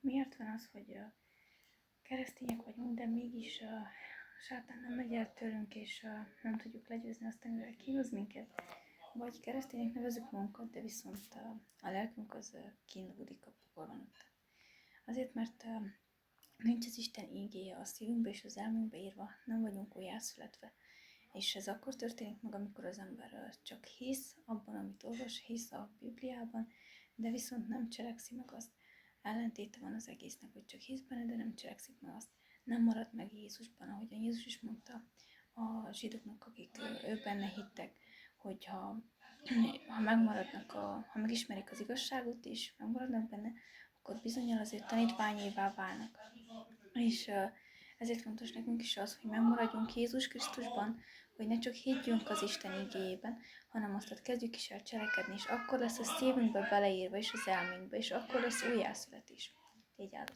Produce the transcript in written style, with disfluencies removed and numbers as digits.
miért van az, hogy keresztények vagyunk, de mégis sátán nem megy el tőlünk, és nem tudjuk legyőzni azt, amivel kínoz minket? Vagy keresztények nevezzük magunkat, de viszont a lelkünk az kínlódik a pokolban ott. Azért, mert nincs az Isten ígéje a szívünkbe és az elmünkbe írva, nem vagyunk újjászületve. És ez akkor történik meg, amikor az ember csak hisz abban, amit olvas, hisz a Bibliában, de viszont nem cselekszi meg azt. Ellentéte van az egésznek, hogy csak hisz benne, de nem cselekszik meg azt. Nem marad meg Jézusban, ahogyan Jézus is mondta a zsidóknak, akik ő benne hittek, hogy ha megmaradnak, ha megismerik az igazságot és megmaradnak benne, akkor bizonnyal az ő tanítványévá válnak. És ezért fontos nekünk is az, hogy megmaradjunk Jézus Krisztusban, hogy ne csak higgyünk az Isten igéjében, hanem azt kezdjük is el cselekedni, és akkor lesz a szívünkbe beleírva, és az elménkbe, és akkor lesz újjászületés. Így áll.